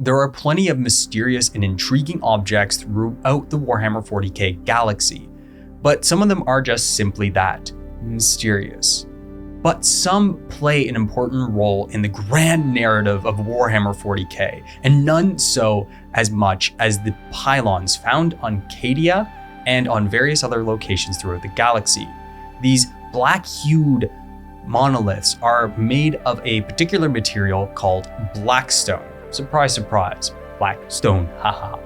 There are plenty of mysterious and intriguing objects throughout the Warhammer 40k galaxy, but some of them are just simply that, mysterious. But some play an important role in the grand narrative of Warhammer 40k, and none so as much as the pylons found on Cadia and on various other locations throughout the galaxy. These black-hued monoliths are made of a particular material called Blackstone. Surprise, surprise, Blackstone, haha.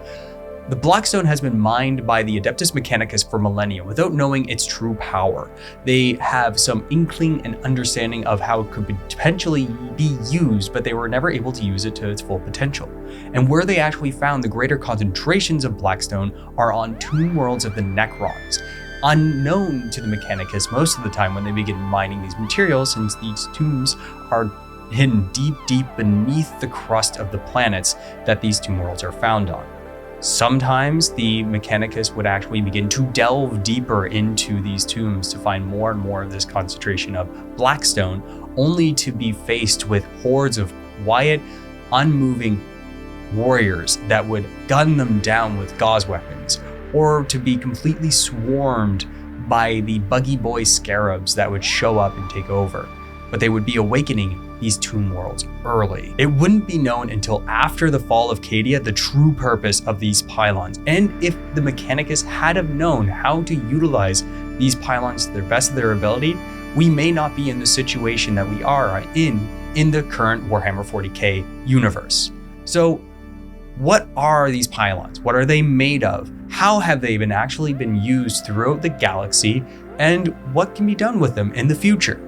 The Blackstone has been mined by the Adeptus Mechanicus for millennia without knowing its true power. They have some inkling and understanding of how it could potentially be used, but they were never able to use it to its full potential. And where they actually found the greater concentrations of Blackstone are on tomb worlds of the Necrons. Unknown to the Mechanicus most of the time when they begin mining these materials, since these tombs are hidden deep beneath the crust of the planets that these tomb worlds are found on. Sometimes the Mechanicus would actually begin to delve deeper into these tombs to find more and more of this concentration of Blackstone, only to be faced with hordes of quiet, unmoving warriors that would gun them down with gauze weapons, or to be completely swarmed by the buggy boy scarabs that would show up and take over. But they would be awakening these tomb worlds early. It wouldn't be known until after the fall of Cadia the true purpose of these pylons, and if the Mechanicus had have known how to utilize these pylons to the best of their ability, we may not be in the situation that we are in the current Warhammer 40k universe. So what are these pylons? What are they made of? How have they actually been used throughout the galaxy, and what can be done with them in the future?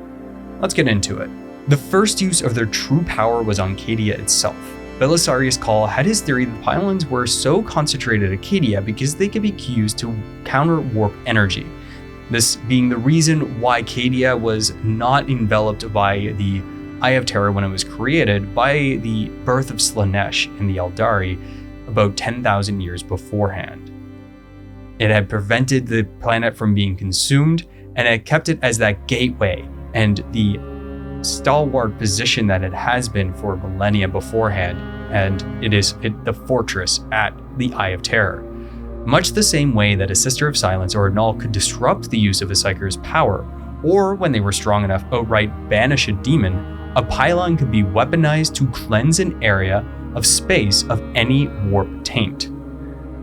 Let's get into it. The first use of their true power was on Cadia itself. Belisarius Cawl had his theory that the pylons were so concentrated at Cadia because they could be used to counter warp energy. This being the reason why Cadia was not enveloped by the Eye of Terror when it was created by the birth of Slaanesh in the Aeldari about 10,000 years beforehand. It had prevented the planet from being consumed, and it kept it as that gateway and the stalwart position that it has been for millennia beforehand, and it is the fortress at the Eye of Terror. Much the same way that a Sister of Silence or a Null could disrupt the use of a Psyker's power, or when they were strong enough, outright banish a demon, a pylon could be weaponized to cleanse an area of space of any warp taint.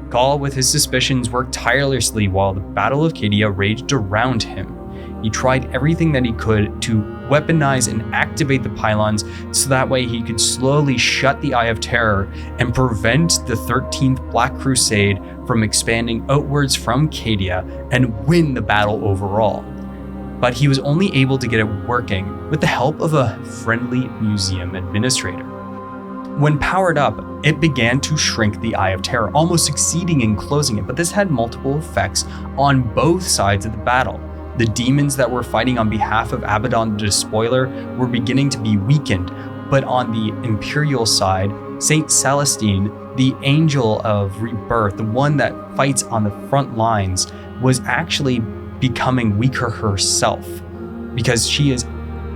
Cawl, with his suspicions, worked tirelessly while the Battle of Cadia raged around him. He tried everything that he could to weaponize and activate the pylons so that way he could slowly shut the Eye of Terror and prevent the 13th Black Crusade from expanding outwards from Cadia and win the battle overall. But he was only able to get it working with the help of a friendly museum administrator. When powered up, it began to shrink the Eye of Terror, almost succeeding in closing it, but this had multiple effects on both sides of the battle. The demons that were fighting on behalf of Abaddon the Despoiler were beginning to be weakened, but on the Imperial side, Saint Celestine, the Angel of Rebirth, the one that fights on the front lines, was actually becoming weaker herself, because she is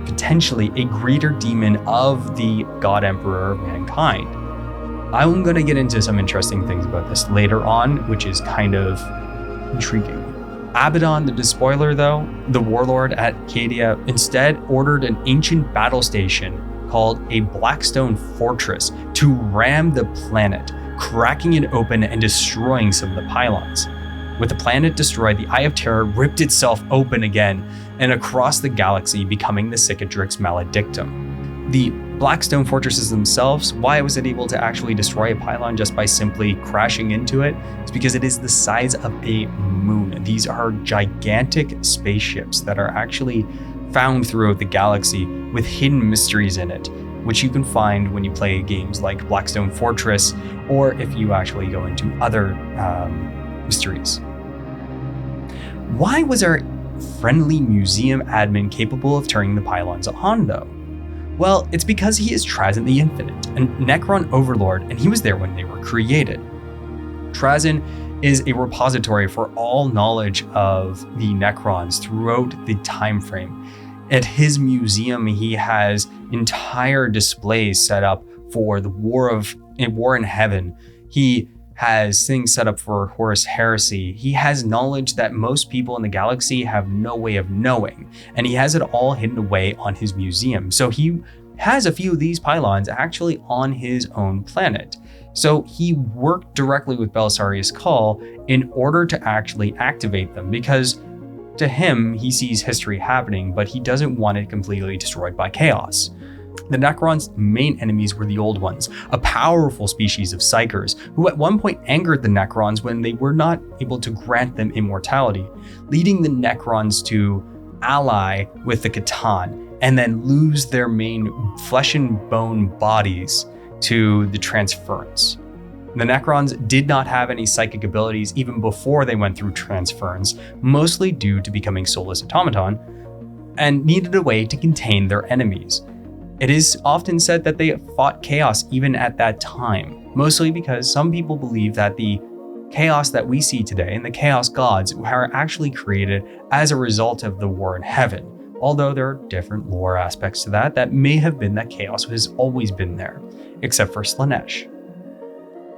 potentially a greater demon of the God Emperor of mankind. I'm going to get into some interesting things about this later on, which is kind of intriguing. Abaddon the Despoiler, though, the warlord at Cadia, instead ordered an ancient battle station called a Blackstone Fortress to ram the planet, cracking it open and destroying some of the pylons. With the planet destroyed, the Eye of Terror ripped itself open again and across the galaxy, becoming the Cicatrix Maledictum. The Blackstone fortresses themselves, why was it able to actually destroy a pylon just by simply crashing into it? It's because it is the size of a moon. These are gigantic spaceships that are actually found throughout the galaxy with hidden mysteries in it, which you can find when you play games like Blackstone Fortress, or if you actually go into other mysteries. Why was our friendly museum admin capable of turning the pylons on, though? Well, it's because he is Trazyn the Infinite, a Necron overlord, and he was there when they were created. Trazyn is a repository for all knowledge of the Necrons throughout the time frame. At his museum, he has entire displays set up for the War in Heaven. He has things set up for Horus Heresy. He has knowledge that most people in the galaxy have no way of knowing, and he has it all hidden away on his museum. So he has a few of these pylons actually on his own planet. So he worked directly with Belisarius Cawl in order to actually activate them, because to him, he sees history happening, but he doesn't want it completely destroyed by chaos. The Necrons' main enemies were the Old Ones, a powerful species of psychers who at one point angered the Necrons when they were not able to grant them immortality, leading the Necrons to ally with the Catan and then lose their main flesh and bone bodies to the transference. The Necrons did not have any psychic abilities even before they went through transference, mostly due to becoming soulless automaton, and needed a way to contain their enemies. It is often said that they fought chaos even at that time, mostly because some people believe that the chaos that we see today and the chaos gods were actually created as a result of the War in Heaven, although there are different lore aspects to that may have been that chaos has always been there, except for Slaanesh.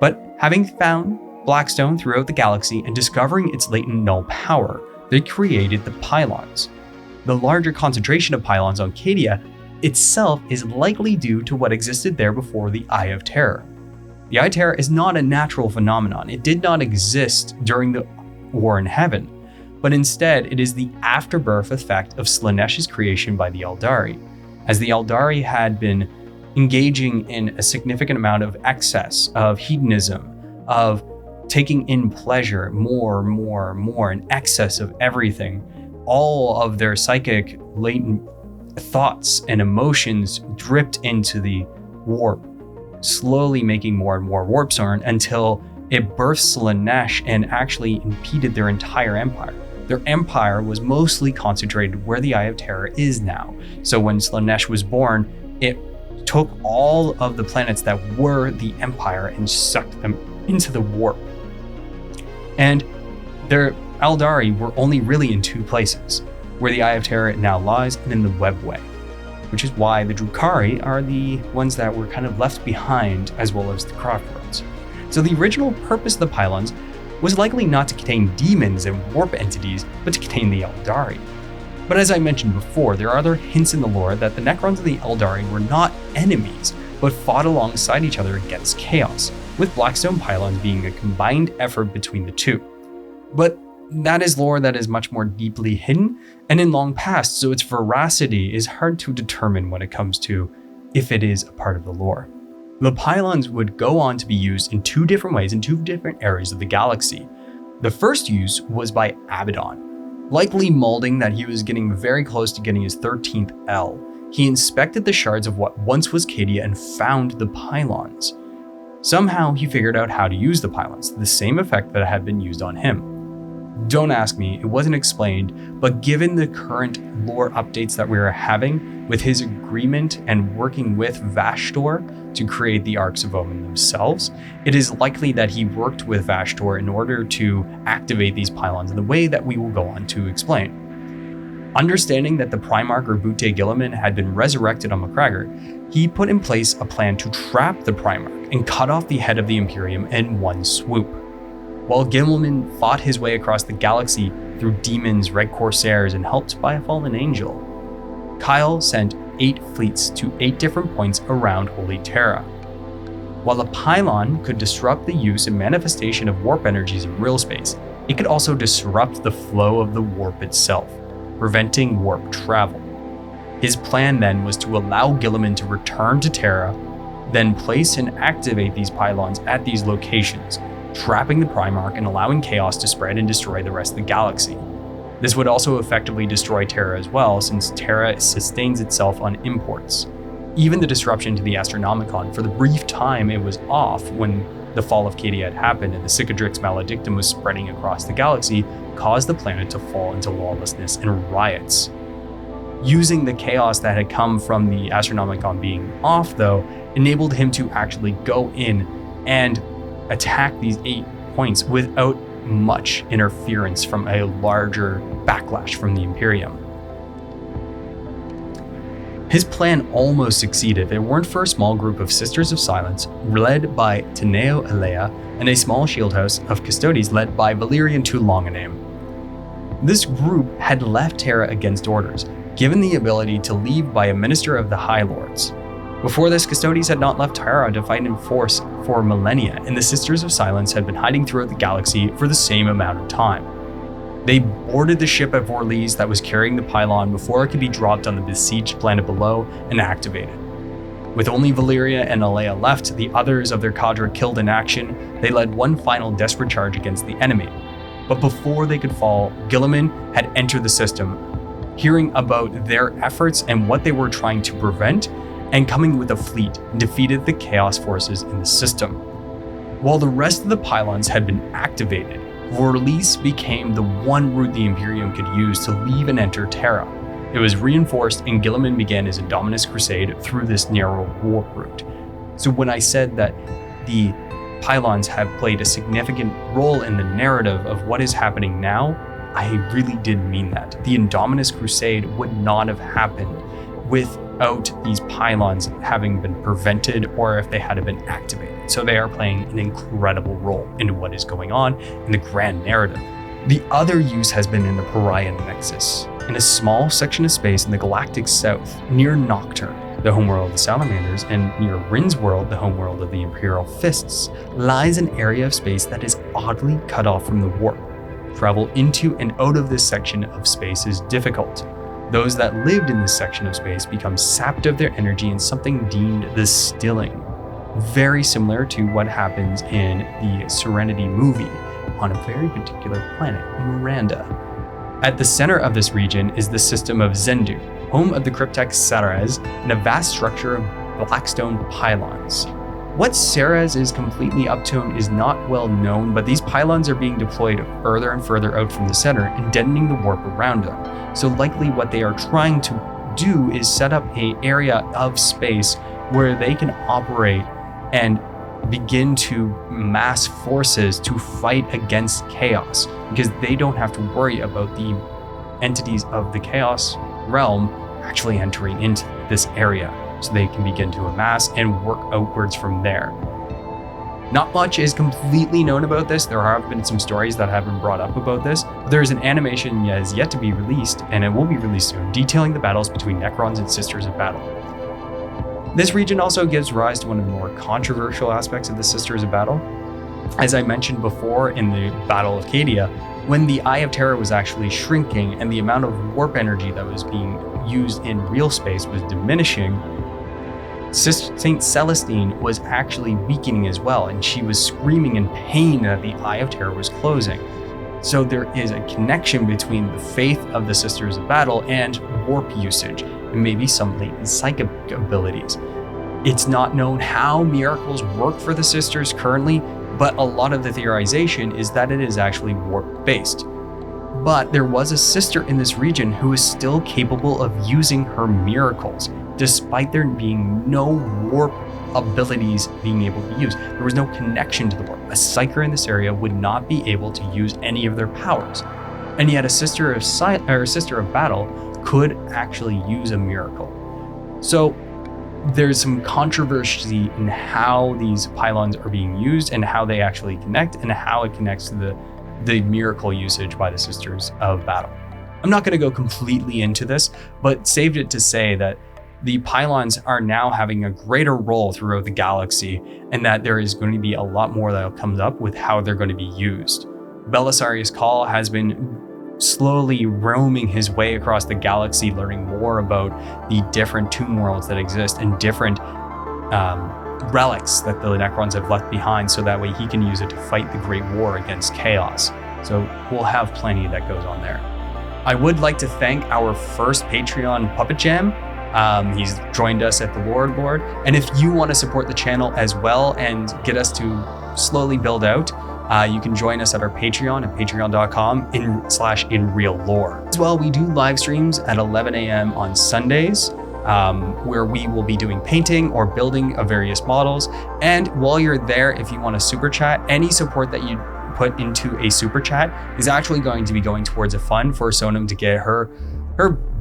But having found Blackstone throughout the galaxy and discovering its latent null power, they created the pylons. The larger concentration of pylons on Cadia itself is likely due to what existed there before the Eye of Terror. The Eye of Terror is not a natural phenomenon. It did not exist during the War in Heaven, but instead it is the afterbirth effect of Slaanesh's creation by the Aeldari, as the Aeldari had been engaging in a significant amount of excess, of hedonism, of taking in pleasure more, in excess of everything. All of their psychic latent thoughts and emotions dripped into the warp, slowly making more and more warpzone until it birthed Slaanesh and actually impeded their entire empire. Their empire was mostly concentrated where the Eye of Terror is now. So when Slaanesh was born, it took all of the planets that were the empire and sucked them into the warp. And their Aeldari were only really in two places, where the Eye of Terror now lies and in the Webway, which is why the Drukhari are the ones that were kind of left behind, as well as the Crossroads. So the original purpose of the pylons was likely not to contain demons and warp entities, but to contain the Aeldari. But as I mentioned before, there are other hints in the lore that the Necrons and the Aeldari were not enemies, but fought alongside each other against chaos, with Blackstone Pylons being a combined effort between the two. But that is lore that is much more deeply hidden and in long past, so its veracity is hard to determine when it comes to if it is a part of the lore. The pylons would go on to be used in two different ways in two different areas of the galaxy. The first use was by Abaddon, likely molding that he was getting very close to getting his 13th L. He inspected the shards of what once was Cadia and found the pylons. Somehow he figured out how to use the pylons, the same effect that had been used on him. Don't ask me, it wasn't explained, but given the current lore updates that we are having with his agreement and working with Vashtor to create the Arcs of Omen themselves, it is likely that he worked with Vashtor in order to activate these pylons in the way that we will go on to explain. Understanding that the Primarch or Butte Guiliman had been resurrected on McGregor, he put in place a plan to trap the Primarch and cut off the head of the Imperium in one swoop. While Guiliman fought his way across the galaxy through demons, red corsairs, and helped by a fallen angel, Kyle sent 8 fleets to 8 different points around Holy Terra. While a pylon could disrupt the use and manifestation of warp energies in real space, it could also disrupt the flow of the warp itself, preventing warp travel. His plan then was to allow Guiliman to return to Terra, then place and activate these pylons at these locations, trapping the Primarch and allowing chaos to spread and destroy the rest of the galaxy. This would also effectively destroy Terra as well, since Terra sustains itself on imports. Even the disruption to the Astronomicon, for the brief time it was off when the fall of Cadia had happened and the Cicadrix Maledictum was spreading across the galaxy, caused the planet to fall into lawlessness and riots. Using the chaos that had come from the Astronomicon being off, though, enabled him to actually go in and attack these 8 points without much interference from a larger backlash from the Imperium. His plan almost succeeded if it weren't for a small group of Sisters of Silence led by Teneo Elea and a small shield house of Custodes led by Valerian Too Long a Name. This group had left Terra against orders, given the ability to leave by a minister of the High Lords. Before this, Custodes had not left Terra to fight in force for millennia, and the Sisters of Silence had been hiding throughout the galaxy for the same amount of time. They boarded the ship at Vorlise that was carrying the pylon before it could be dropped on the besieged planet below and activated. With only Valeria and Alea left, the others of their cadre killed in action, they led one final desperate charge against the enemy. But before they could fall, Guiliman had entered the system, hearing about their efforts and what they were trying to prevent, and coming with a fleet, defeated the Chaos forces in the system. While the rest of the pylons had been activated, Vorlise became the one route the Imperium could use to leave and enter Terra. It was reinforced, and Guiliman began his Indominus crusade through this narrow warp route. So when I said that the pylons have played a significant role in the narrative of what is happening now, I really did mean that. The Indominus crusade would not have happened without these pylons having been prevented or if they had been activated. So they are playing an incredible role into what is going on in the grand narrative. The other use has been in the Pariah Nexus, in a small section of space in the galactic south, near Nocturne, the homeworld of the Salamanders, and near Rin's world, the homeworld of the Imperial Fists, lies an area of space that is oddly cut off from the warp. Travel into and out of this section of space is difficult. Those that lived in this section of space become sapped of their energy in something deemed the Stilling, very similar to what happens in the Serenity movie on a very particular planet, Miranda. At the center of this region is the system of Zendu, home of the Cryptek Ceres, and a vast structure of Blackstone Pylons. What Ceres is completely up to is not well known, but these pylons are being deployed further and further out from the center and deadening the warp around them. So likely what they are trying to do is set up an area of space where they can operate and begin to mass forces to fight against chaos, because they don't have to worry about the entities of the chaos realm actually entering into this area. So they can begin to amass and work outwards from there. Not much is completely known about this. There have been some stories that have been brought up about this. There's an animation that is yet to be released, and it will be released soon, detailing the battles between Necrons and Sisters of Battle. This region also gives rise to one of the more controversial aspects of the Sisters of Battle. As I mentioned before in the Battle of Cadia, when the Eye of Terror was actually shrinking and the amount of warp energy that was being used in real space was diminishing, Saint Celestine was actually weakening as well, and she was screaming in pain that the Eye of Terror was closing. So there is a connection between the faith of the Sisters of Battle and warp usage, and maybe some latent psychic abilities. It's not known how miracles work for the Sisters currently, but a lot of the theorization is that it is actually warp-based. But there was a sister in this region who is still capable of using her miracles, despite there being no warp abilities being able to use. There was no connection to the warp. A Psyker in this area would not be able to use any of their powers. And yet a Sister of Battle could actually use a miracle. So there's some controversy in how these pylons are being used and how they actually connect and how it connects to the miracle usage by the Sisters of Battle. I'm not going to go completely into this, but saved it to say that the pylons are now having a greater role throughout the galaxy, and that there is going to be a lot more that comes up with how they're going to be used. Belisarius Cawl has been slowly roaming his way across the galaxy, learning more about the different tomb worlds that exist and different relics that the Necrons have left behind, so that way he can use it to fight the Great War against chaos. So we'll have plenty that goes on there. I would like to thank our first Patreon Puppet Jam. He's joined us at the Lord. And if you want to support the channel as well and get us to slowly build out, you can join us at our Patreon at patreon.com/inreallore. As well, we do live streams at 11 a.m. on Sundays, where we will be doing painting or building of various models. And while you're there, if you want to super chat, any support that you put into a super chat is actually going to be going towards a fund for Sonam to get her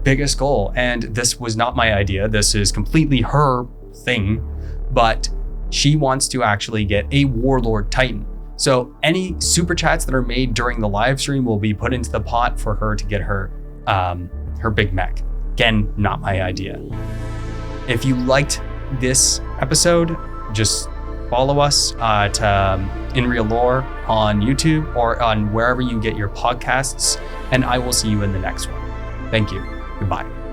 biggest goal. And this was not my idea. This is completely her thing, but she wants to actually get a Warlord Titan. So any super chats that are made during the live stream will be put into the pot for her to get her big mech. Again, not my idea. If you liked this episode, just follow us at inreallore on YouTube or on wherever you get your podcasts, and I will see you in the next one. Thank you. Goodbye.